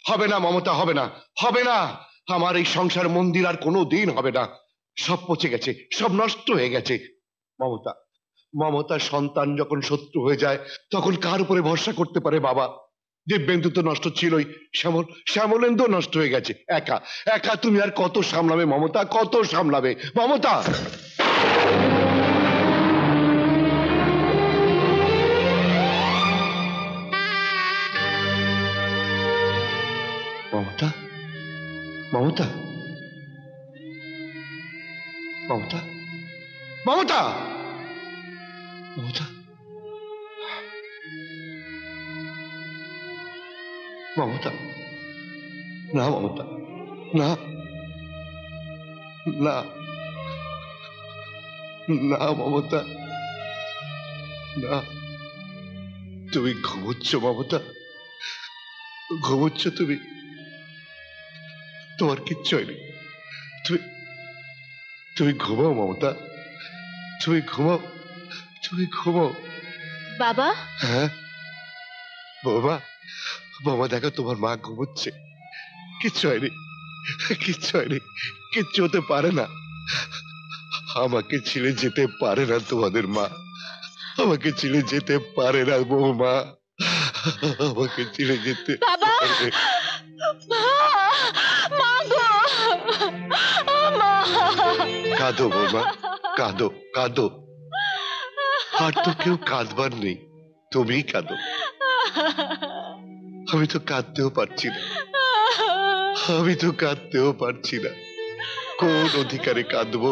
হবে না মমতা, হবে না, হবে না। আমার এই সংসার মন্দির আর কোনো দিন হবে না। সব পচে গেছে, সব নষ্ট হয়ে গেছে। মমতা, মমতার সন্তান যখন শত্রু হয়ে যায় তখন কার উপরে ভরসা করতে পারে বাবা? দিব্যেন্দু তো নষ্ট ছিলই, শ্যামলেন্দু নষ্ট হয়ে গেছে। একা একা তুমি আর কত সামলাবে মমতা, কত সামলাবে মমতা? মমতা, মমতা, মমতা, মমতা, মমতা, মমতা, না মমতা, না, না, না মমতা, না। তুমি ঘুমোচ্ছ মমতা, ঘুমোচ্ছ তুমি। তোমার কিচ্ছু হয়নি। তুমি তুমি ঘুমাও মমতা, তুমি ঘুমাও, তুমি ঘুমাও। বাবা। হ্যাঁ বাবা, বাবা দেখো তোমার মা ঘুমোচ্ছে। কিচ্ছু হয়নি, কিচ্ছু হয়নি, কিচ্ছু হতে পারে না। আমাকে ছেড়ে যেতে পারে না তোমাদের মা, আমাকে ছেড়ে যেতে পারে না বৌমা, আমাকে ছেড়ে যেতে বাবা। পারে। মা গো, মা। কাঁদো বৌমা, কাঁদো, কাঁদো। আর তো কেউ কাঁদবার নেই, তুমি কাঁদো। আমি তো কাঁদতেও পারছি না, আমি তো কাঁদতেও পারছি না। কোন অধিকারে কাঁদবো?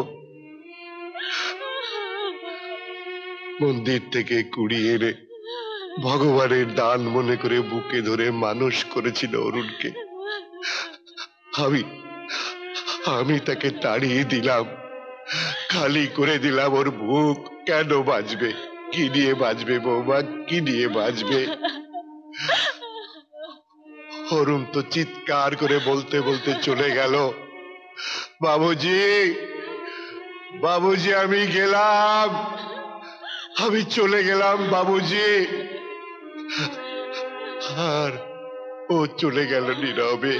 মন্দির থেকে কুড়িয়ে এনে ভগবানের দান মনে করে বুকে ধরে মানুষ করেছিল অরুণকে। আমি আমি তাকে তাড়িয়ে দিলাম, খালি করে দিলাম ওর বুক। কেন বাঁচবে? কি নিয়ে বাঁচবে বৌমা, কি নিয়ে বাঁচবে? অরুণ তো চিৎকার করে বলতে বলতে চলে গেল, বাবুজি, বাবুজি আমি গেলাম, আমি চলে গেলাম বাবুজি। আর ও চলে গেল নীরবে,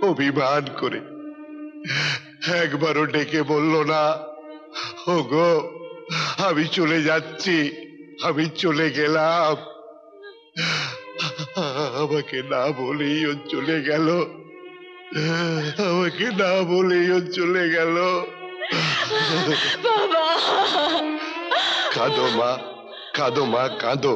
অভিমান করে। একবারও ডেকে বলল না, ও গো আমি চলে যাচ্ছি, আমি চলে গেলাম। আমাকে না বলেই ও চলে গেল, আমাকে না বলেই ও চলে গেল। বাবা। কাঁদো মা, কাঁদো মা, কাঁদো।